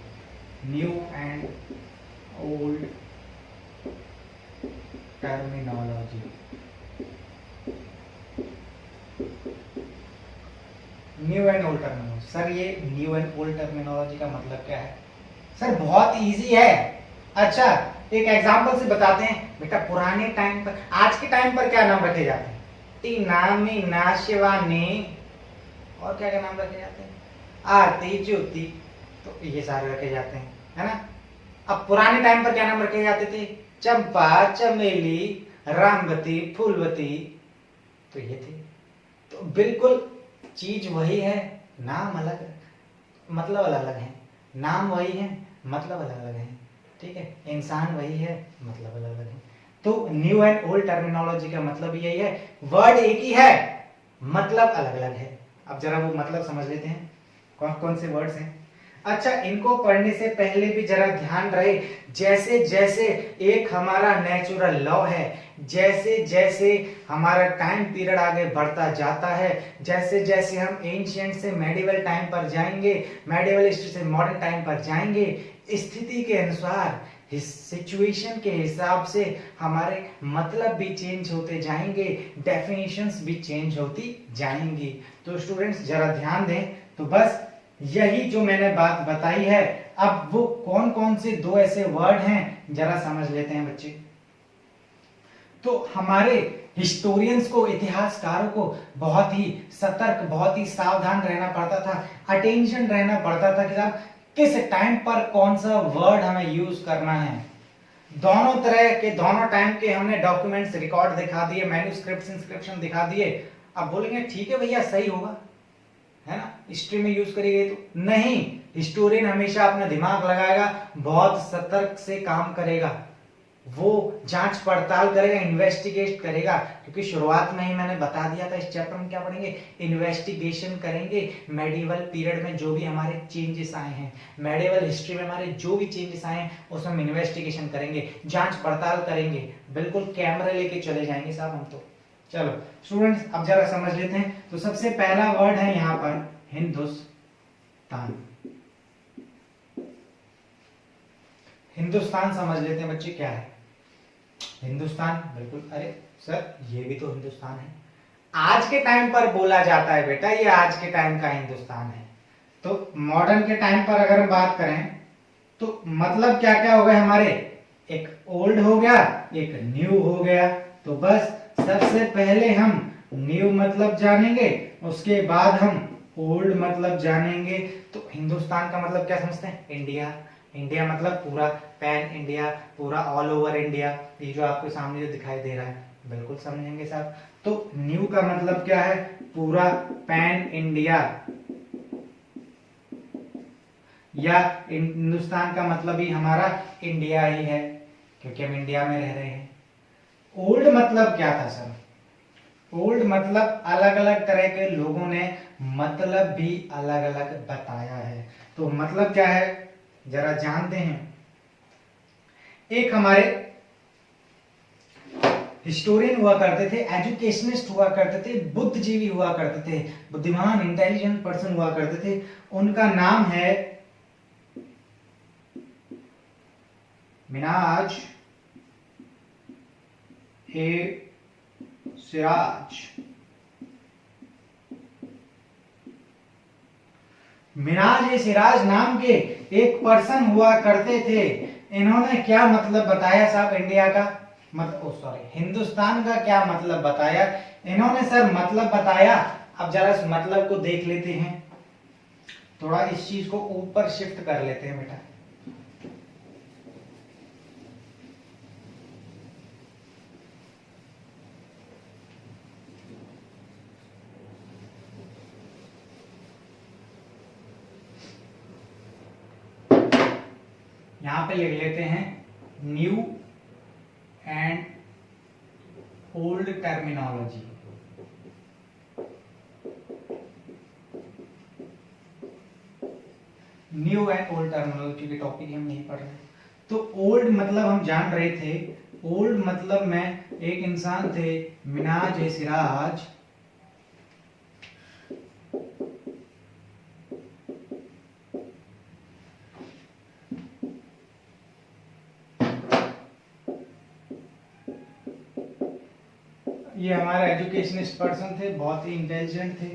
New and old terminology. New and old terminology. Sir ये न्यू एंड ओल्ड टर्मिनोलॉजी का मतलब क्या है? सर बहुत इजी है। अच्छा एक एग्जांपल से बताते हैं बेटा। पुराने टाइम पर, आज के टाइम पर क्या नाम रखे जाते हैं? टीना, मीना, शिवानी, और क्या क्या नाम रखे जाते हैं? आरती, ज्योति, तो ये सारे रखे जाते हैं, है ना। अब पुराने टाइम पर क्या नाम रखे जाते थे? चंपा, चमेली, रामवती, फूलवती, तो ये थे। तो बिल्कुल चीज वही है, नाम अलग, मतलब अलग अलग है। नाम वही है, मतलब अलग अलग है, ठीक है। इंसान वही है, मतलब अलग अलग है। तो न्यू एंड ओल्ड टर्मिनोलॉजी का मतलब यही है, वर्ड एक ही है, मतलब अलग अलग है। अब जरा वो मतलब समझ लेते हैं, कौन कौन से वर्ड्स हैं। अच्छा इनको पढ़ने से पहले भी जरा ध्यान रहे, जैसे जैसे एक हमारा नेचुरल लॉ है, जैसे जैसे हमारा टाइम पीरियड आगे बढ़ता जाता है, जैसे जैसे हम एंशिएंट से मेडिवल टाइम पर जाएंगे, मेडिवल हिस्ट्री से मॉडर्न टाइम पर जाएंगे, स्थिति के अनुसार, सिचुएशन के हिसाब से हमारे मतलब भी चेंज होते जाएंगे, डेफिनेशंस भी चेंज होती जाएंगी। तो स्टूडेंट्स जरा ध्यान दें। तो बस यही जो मैंने बात बताई है, अब वो कौन कौन से 2 ऐसे वर्ड हैं जरा समझ लेते हैं बच्चे। तो हमारे हिस्टोरियंस को, इतिहासकारों को बहुत ही सतर्क, बहुत ही सावधान रहना पड़ता था, अटेंशन रहना पड़ता था कि साहब किस टाइम पर कौन सा वर्ड हमें यूज करना है। दोनों तरह के, दोनों टाइम के हमने डॉक्यूमेंट्स, रिकॉर्ड दिखा दिए, मैन्युस्क्रिप्ट्स, इंस्क्रिप्शन दिखा दिए। अब बोलेंगे ठीक है भैया सही होगा, है ना, हिस्ट्री में यूज करी गई, तो नहीं, हिस्टोरियन हमेशा अपना दिमाग लगाएगा, बहुत सतर्क से काम करेगा, वो जांच पड़ताल करेगा, इन्वेस्टिगेट करेगा। क्योंकि शुरुआत में ही मैंने बता दिया था, इस चैप्टर में क्या पढ़ेंगे? इन्वेस्टिगेशन करेंगे। मेडिवल पीरियड में जो भी हमारे चेंजेस आए हैं, मेडिवल हिस्ट्री में हमारे जो भी चेंजेस आए हैं, उसमें हम इन्वेस्टिगेशन करेंगे, जांच पड़ताल करेंगे, बिल्कुल कैमरा लेके चले जाएंगे साहब हम तो। चलो स्टूडेंट्स अब जरा समझ लेते हैं। तो सबसे पहला वर्ड है यहाँ पर हिंदुस्तान। हिंदुस्तान समझ लेते हैं बच्चे क्या है। हिंदुस्तान, बिल्कुल, अरे सर ये भी तो हिंदुस्तान है। आज के टाइम पर बोला जाता है बेटा, ये आज के टाइम का हिंदुस्तान है। तो मॉडर्न के टाइम पर अगर हम बात करें तो मतलब क्या क्या हो गए हमारे, एक ओल्ड हो गया, एक न्यू हो गया। तो बस सबसे पहले हम न्यू मतलब जानेंगे, उसके बाद हम ओल्ड मतलब जानेंगे। तो हिंदुस्तान का मतलब क्या समझते हैं, इंडिया। इंडिया मतलब पूरा, पैन इंडिया, पूरा ऑल ओवर इंडिया। ये जो आपके सामने जो दिखाई दे रहा है, बिल्कुल समझेंगे साहब। तो न्यू का मतलब क्या है, पूरा पैन इंडिया, या हिंदुस्तान का मतलब ही हमारा इंडिया ही है, क्योंकि हम इंडिया में रह रहे हैं। ओल्ड मतलब क्या था सर, ओल्ड मतलब अलग अलग तरह के लोगों ने मतलब भी अलग अलग बताया है। तो मतलब क्या है जरा जानते हैं। एक हमारे हिस्टोरियन हुआ करते थे, एजुकेशनिस्ट हुआ करते थे, बुद्धिजीवी हुआ करते थे, बुद्धिमान इंटेलिजेंट पर्सन हुआ करते थे। उनका नाम है मिनाज ए सिराज। मिनाज ए सिराज नाम के एक पर्सन हुआ करते थे। इन्होंने क्या मतलब बताया साहब इंडिया का, हिंदुस्तान का क्या मतलब बताया इन्होंने सर, मतलब बताया। अब जरा इस मतलब को देख लेते हैं, थोड़ा इस चीज को ऊपर शिफ्ट कर लेते हैं बेटा। यहां पे लिख लेते हैं new and old terminology. New and old terminology के टॉपिक हम नहीं पढ़ रहे। तो ओल्ड मतलब हम जान रहे थे, ओल्ड मतलब में एक इंसान थे मिनाज ए सिराज, ये हमारे एजुकेशनिस्ट पर्सन थे, बहुत ही इंटेलिजेंट थे।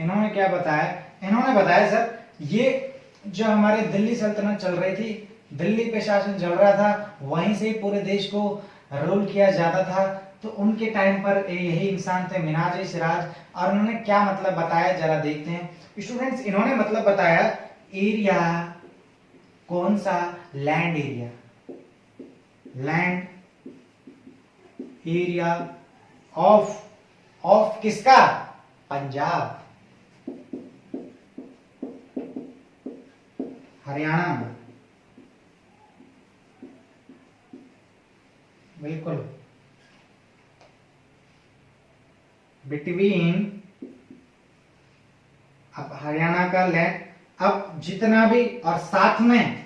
इन्होंने क्या बताया, इन्होंने बताया सर ये जो हमारे दिल्ली सल्तनत चल रही थी, दिल्ली पे शासन चल रहा था, वहीं से पूरे देश को रूल किया जाता था। तो उनके टाइम पर यही इंसान थे मिनाज ए सिराज, और उन्होंने क्या मतलब बताया जरा देखते हैं स्टूडेंट्स। इन्होंने मतलब बताया एरिया, कौन सा, land area, land area of किसका, पंजाब, हरियाणा, बिल्कुल, बिटवीन, अब हरियाणा का लैंड, अब जितना भी, और साथ में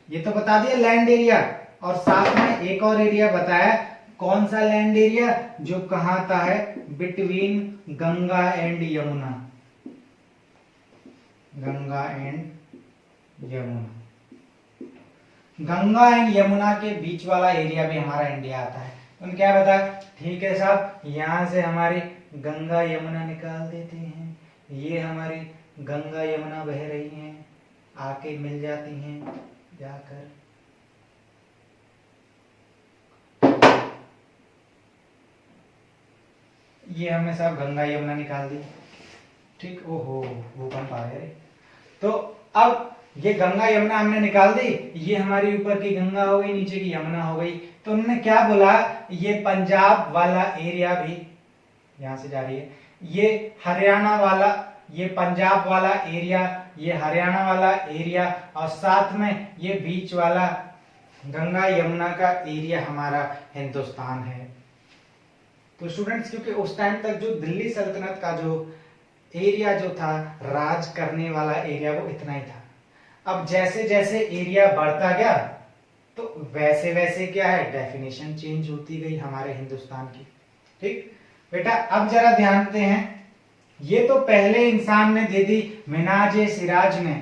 ये तो बता दिया लैंड एरिया, और साथ में एक और एरिया बताया, कौन सा लैंड एरिया, जो कहां आता है, between Ganga and Yamuna, Ganga and Yamuna, Ganga and Yamuna के बीच वाला एरिया भी हमारा इंडिया आता है। उन्होंने क्या बताया, ठीक है साहब, यहां से हमारी गंगा यमुना निकाल देते हैं, ये हमारी गंगा यमुना बह रही हैं, आके मिल जाती हैं जाकर, ये हमने साहब गंगा यमुना निकाल दी, ठीक। ओहो भूकंप आ गया। तो अब ये गंगा यमुना हमने निकाल दी, ये हमारी ऊपर की गंगा हो गई, नीचे की यमुना हो गई। तो उन्होंने क्या बोला, ये पंजाब वाला एरिया भी यहां से जा रही है, ये हरियाणा वाला, ये पंजाब वाला एरिया, ये हरियाणा वाला एरिया, और साथ में ये बीच वाला गंगा यमुना का एरिया हमारा हिंदुस्तान है। तो स्टूडेंट्स क्योंकि उस टाइम तक जो दिल्ली सल्तनत का जो एरिया जो था, राज करने वाला एरिया, वो इतना ही था। अब जैसे जैसे एरिया बढ़ता गया, तो वैसे वैसे क्या है, डेफिनेशन चेंज होती गई हमारे हिंदुस्तान की, ठीक बेटा। अब जरा ध्यान देते हैं, ये तो पहले इंसान ने दे दी मिनाज ए सिराज ने,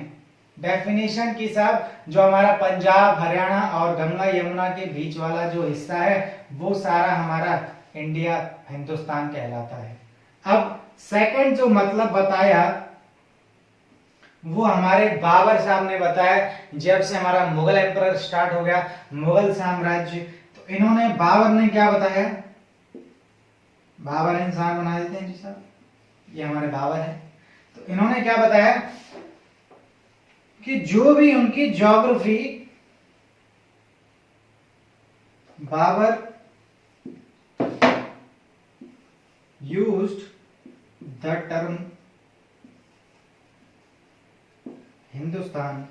डेफिनेशन की सब जो हमारा पंजाब हरियाणा और गंगा यमुना के बीच वाला जो हिस्सा है वो सारा हमारा इंडिया हिंदुस्तान कहलाता है। अब सेकंड जो मतलब बताया वो हमारे बाबर साहब ने बताया। जब से हमारा मुगल एम्परर स्टार्ट हो गया, मुगल साम्राज्य, तो इन्होंने बाबर ने क्या बताया, बाबर इंसान बना देते हैं जी साहब, ये हमारे बाबर है। तो इन्होंने क्या बताया कि जो भी उनकी geography, Babur used the term Hindustan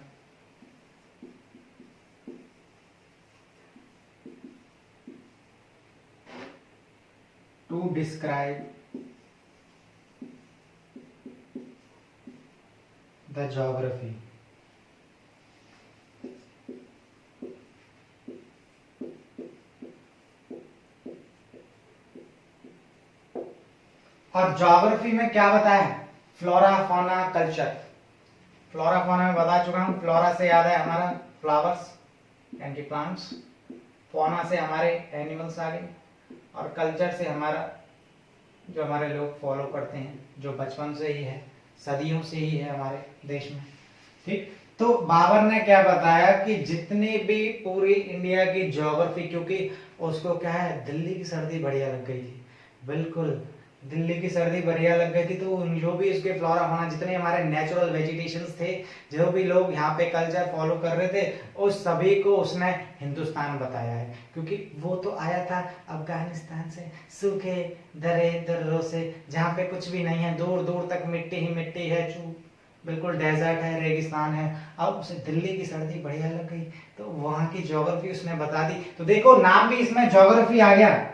to describe the geography. और ज्योग्राफी में क्या बताया, flora fauna culture. Flora fauna में बता चुका हूं, फ्लोरा से याद है हमारा फ्लावर्स यानी कि प्लांट्स, फौना से हमारे एनिमल्स आ गए, और कल्चर से हमारा जो हमारे लोग फॉलो करते हैं, जो बचपन से ही है, सदियों से ही है हमारे देश में। ठीक, तो बाबर ने क्या बताया कि जितनी भी पूरी इंडिया की ज्योग्राफी, क्योंकि उसको क्या है, दिल्ली की सर्दी बढ़िया लग गई थी, बिल्कुल दिल्ली की सर्दी बढ़िया लग गई थी, तो जो भी इसके फ्लोरा होना, जितने हमारे नेचुरल वेजिटेशंस थे, जो भी लोग यहाँ पे कल्चर फॉलो कर रहे थे, उस सभी को उसने हिंदुस्तान बताया है। क्योंकि वो तो आया था अफगानिस्तान से, सूखे दरे दर्रों से, जहाँ पे कुछ भी नहीं है, दूर दूर तक मिट्टी ही मिट्टी है, बिल्कुल डेजर्ट है, रेगिस्तान है। अब उसे दिल्ली की सर्दी बढ़िया लग गई, तो वहां की ज्योग्राफी उसने बता दी। तो देखो नाम भी इसमें ज्योग्राफी आ गया।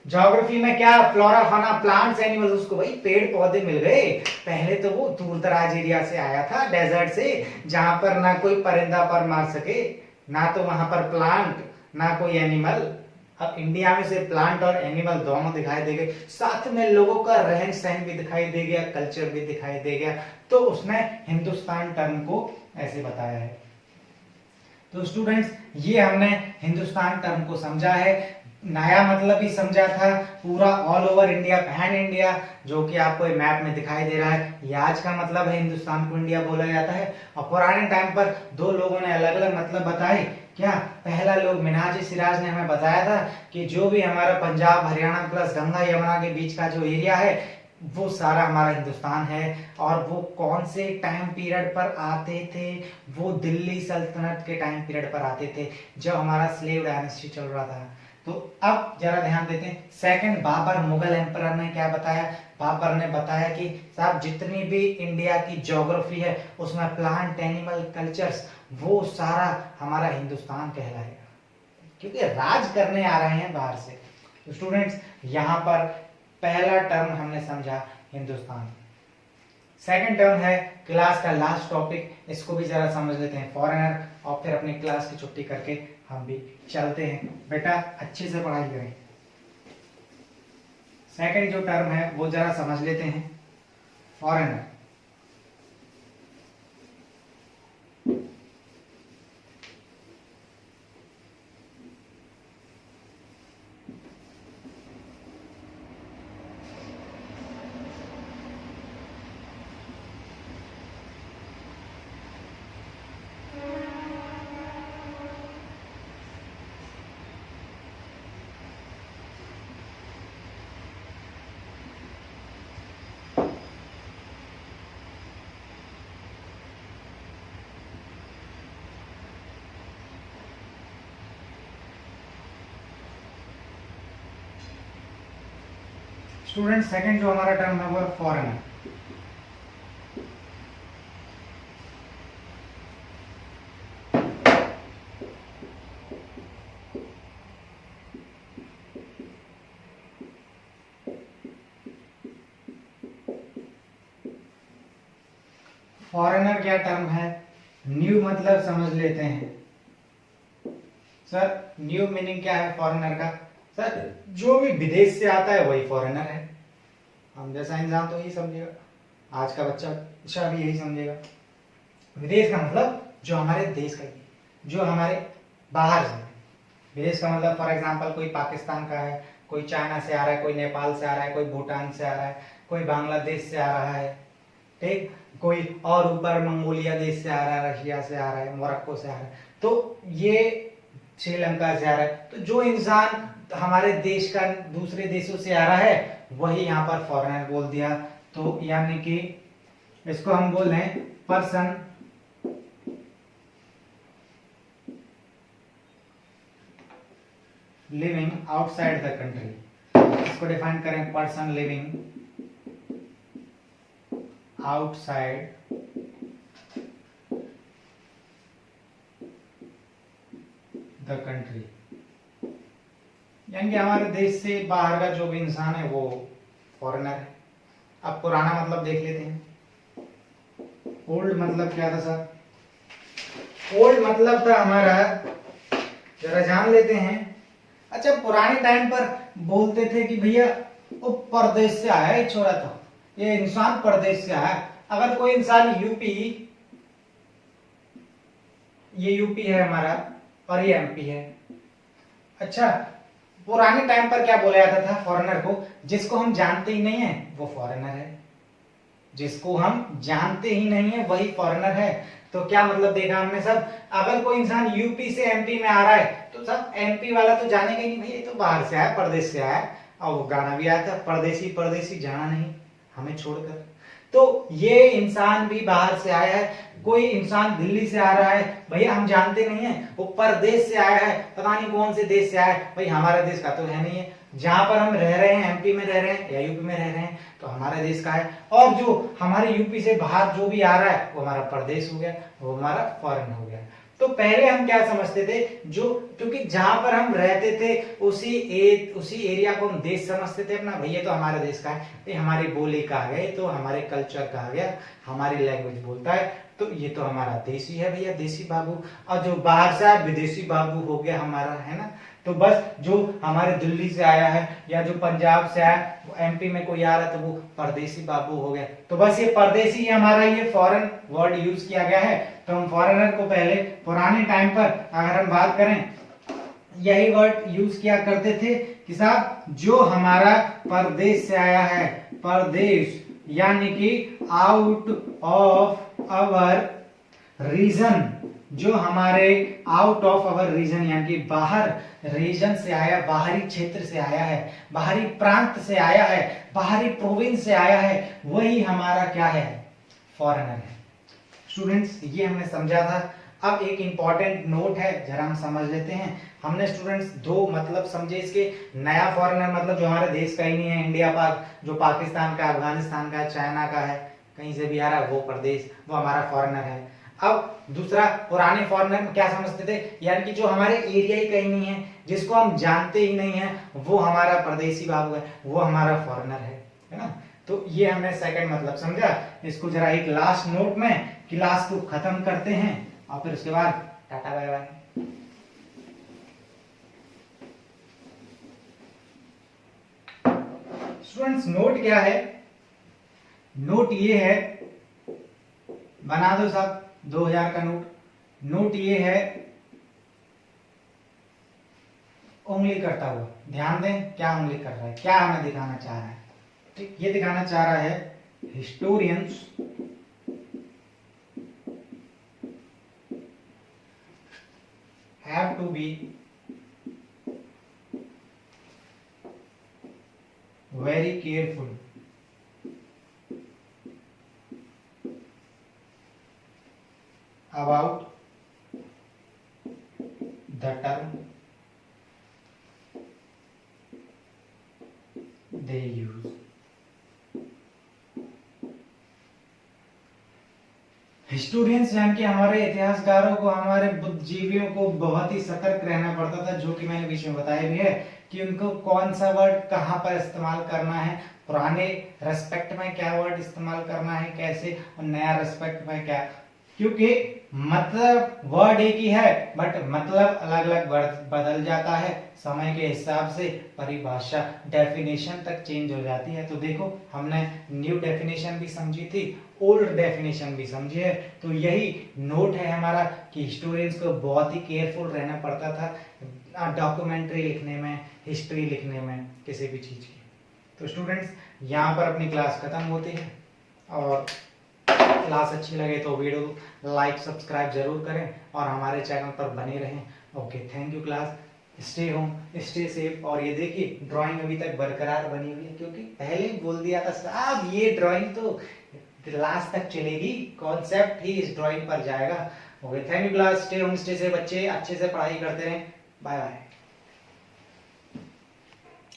ज्योग्राफी में क्या, फ्लोरा फाना प्लांट्स एनिमल्स, उसको भाई पेड़ पौधे मिल गए। पहले तो वो दूर दराज एरिया से आया था, डेजर्ट से, जहां पर ना कोई परिंदा पर मार सके, ना तो वहां पर प्लांट, ना कोई एनिमल। अब इंडिया में से प्लांट और एनिमल दोनों दिखाई दे गए, साथ में लोगों का रहन सहन भी दिखाई दे गया, कल्चर भी दिखाई दे गया, तो उसने हिंदुस्तान टर्म को ऐसे बताया है। तो स्टूडेंट्स, ये हमने हिंदुस्तान टर्म को समझा है, नया मतलब भी समझा था, पूरा all over India, pan India, जो कि आपको मैप में दिखाई दे रहा है, ये आज का मतलब है, हिंदुस्तान को इंडिया बोला जाता है। और पुराने टाइम पर दो लोगों ने अलग अलग मतलब बताए। क्या, पहला लोग मिन्हाज सिराज ने हमें बताया था कि जो भी हमारा पंजाब हरियाणा प्लस गंगा यमुना के बीच का जो एरिया है, वो सारा हमारा हिंदुस्तान है। और वो कौन से टाइम पीरियड पर आते थे, वो दिल्ली सल्तनत के टाइम पीरियड पर आते थे, जब हमारा स्लेव डायनेस्टी चल रहा था। तो अब जरा ध्यान देते हैं, सेकंड बाबर मुगल एम्परर ने क्या बताया, बाबर ने बताया कि साहब जितनी भी इंडिया की ज्योग्राफी है, उसमें प्लांट एनिमल कल्चर्स, वो सारा हमारा हिंदुस्तान कहलाएगा, क्योंकि राज करने आ रहे हैं बाहर से। तो स्टूडेंट्स, यहाँ पर पहला टर्म हमने समझा हिंदुस्तान। सेकंड टर्म है क्लास का लास्ट टॉपिक, इसको भी जरा समझ लेते हैं, फॉरेनर, और फिर अपनी क्लास की छुट्टी करके हम भी चलते हैं। बेटा अच्छे से पढ़ाई करें। सेकंड जो टर्म है वो जरा समझ लेते हैं, फॉरेनर। स्टूडेंट, सेकंड जो हमारा टर्म है वो है फॉरेनर। फॉरेनर क्या टर्म है, न्यू मतलब समझ लेते हैं। सर न्यू मीनिंग क्या है फॉरेनर का, सर जो भी विदेश से आता है वही फॉरेनर है। हम जैसा इंसान तो यही समझेगा, आज का बच्चा भी यही समझेगा। विदेश का मतलब जो हमारे देश का ही है, जो हमारे बाहर से है। विदेश का मतलब फॉर एग्जांपल कोई पाकिस्तान का है, कोई चाइना से आ रहा है, कोई नेपाल से आ रहा है, कोई भूटान से आ रहा है, कोई बांग्लादेश से आ रहा है, ठीक, कोई और ऊपर मंगोलिया देश से आ रहा है, रशिया से आ रहा है, मोरक्को से आ रहा है, तो ये श्रीलंका से आ रहा है। तो जो इंसान हमारे देश का दूसरे देशों से आ रहा है वही यहाँ पर फॉरेनर बोल दिया। तो यानी कि इसको हम बोल रहे हैं person living outside the country. इसको डिफाइन करें, person living outside the country, यानी कि हमारे देश से बाहर का जो भी इंसान है वो फॉरेनर है। अब पुराना मतलब देख लेते हैं। ओल्ड मतलब क्या था सर? ओल्ड मतलब था हमारा, जरा जान लेते हैं। अच्छा, पुराने टाइम पर बोलते थे कि भैया वो परदेश से आया है छोरा, तो ये इंसान परदेश से आया। अगर कोई इंसान यूपी, ये यूपी है हमारा और ये एमपी है। अच्छा, पुराने टाइम पर क्या बोला जाता था फॉरेनर को? जिसको हम जानते ही नहीं है वो फॉरेनर है, जिसको हम जानते ही नहीं है वही फॉरेनर है। तो क्या मतलब देखा हमने सब, अगर कोई इंसान यूपी से एमपी में आ रहा है तो सब एमपी वाला तो जानेगा ही नहीं, भैया ये तो बाहर से आया, परदेश से आया। और वो गाना भी आया था, परदेसी परदेसी जाना नहीं हमें छोड़कर। तो ये इंसान भी बाहर से आया है। कोई इंसान दिल्ली से आ रहा है, भैया हम जानते नहीं है, वो परदेश से आया है, पता नहीं कौन से देश से आया है, भाई हमारे देश का तो है नहीं है। जहां पर हम रह रहे हैं, एमपी में रह रहे हैं या यूपी में रह रहे हैं, तो हमारे देश का है। और जो हमारे यूपी से बाहर जो भी आ रहा है वो हमारा परदेश हो गया, वो हमारा फॉरेन हो गया। तो पहले हम क्या समझते थे, जो क्योंकि जहां पर हम रहते थे उसी एरिया को हम देश समझते थे अपना, भैया तो हमारे देश का है, ये हमारी बोली का आ गया, तो हमारे कल्चर का आ गया, हमारी लैंग्वेज बोलता है, तो ये तो हमारा देसी है भैया, देसी बाबू। और जो बाहर से आया विदेशी बाबू हो गया हमारा, है ना। तो बस जो हमारे दिल्ली से आया है या जो पंजाब से आया, वो एमपी में कोई आ रहा है तो वो परदेसी बाबू हो गया। तो बस ये परदेसी हमारा ये फॉरेन वर्ड यूज किया गया है। तो हम फॉरेनर को पहले पुराने टाइम पर अगर हम बात करें, यही वर्ड यूज किया करते थे कि साहब जो हमारा परदेश से आया है, परदेश यानी कि आउट ऑफ आवर रीजन, जो हमारे आउट ऑफ आवर रीजन यानी कि बाहर रीजन से आया, बाहरी क्षेत्र से आया है, बाहरी प्रांत से आया है, बाहरी प्रोविंस से आया है, वही हमारा क्या है? फॉरेनर है। स्टूडेंट्स, ये हमने समझा था। अब एक इंपॉर्टेंट नोट है, जरा हम समझ लेते हैं। हमने स्टूडेंट्स दो मतलब समझे इसके। नया फॉरेनर मतलब जो हमारे देश का ही नहीं है, इंडिया पाक, जो पाकिस्तान का, अफगानिस्तान का, चाइना का है, कहीं से भी आ रहा है, वो प्रदेश, वो हमारा फॉरेनर है। अब दूसरा, पुराने फॉरेनर में क्या समझते थे, यानी कि जो हमारे एरिया ही कहीं नहीं है, जिसको हम जानते ही नहीं है, वो हमारा परदेसी बाबू है, वो हमारा फॉरेनर है ना। तो ये हमने सेकंड मतलब समझा। इसको जरा एक लास्ट नोट में क्लास को खत्म करते हैं और फिर उसके बाद tata bye bye. Students, note क्या है? नोट ये है, बना दो सब 2000 का नोट। नोट ये है, उंगली करता हुआ, ध्यान दें क्या उंगली कर रहा है, क्या हमें दिखाना चाह रहा है। ठीक, ये दिखाना चाह रहा है historians have to be very careful about the term they use. Historians यानी कि हमारे इतिहासकारों को, हमारे बुद्धिजीवियों को बहुत ही सतर्क रहना पड़ता था, जो कि मैंने बीच में बताया भी है कि उनको कौन सा वर्ड कहाँ पर इस्तेमाल करना है, पुराने रेस्पेक्ट में क्या वर्ड इस्तेमाल करना है, कैसे, और नया रेस्पेक्ट में क्या, क्योंकि मतलब वर्ड एक ही है बट मतलब अलग अलग बदल जाता है समय के हिसाब से, परिभाषा डेफिनेशन तक चेंज हो जाती है। तो देखो हमने न्यू डेफिनेशन भी समझी थी, ओल्ड डेफिनेशन भी समझी है। तो यही नोट है हमारा कि हिस्टोरियंस को बहुत ही केयरफुल रहना पड़ता था डॉक्यूमेंट्री लिखने में, हिस्ट्री लिखने में, किसी भी चीज की। तो स्टूडेंट्स यहाँ पर अपनी क्लास खत्म होती है, और क्लास अच्छी लगे तो वीडियो लाइक सब्सक्राइब जरूर करें और हमारे चैनल पर बने रहें। Okay, thank you class, stay home stay safe. और ये देखिए ड्राइंग अभी तक बरकरार बनी हुई है, क्योंकि पहले ही बोल दिया था साहब ये ड्राइंग तो लास्ट तक चलेगी, कॉन्सेप्ट ही इस ड्राइंग पर जाएगा। Okay, thank you class, stay home stay safe, बच्चे अच्छे से पढ़ाई करते रहें। Bye bye.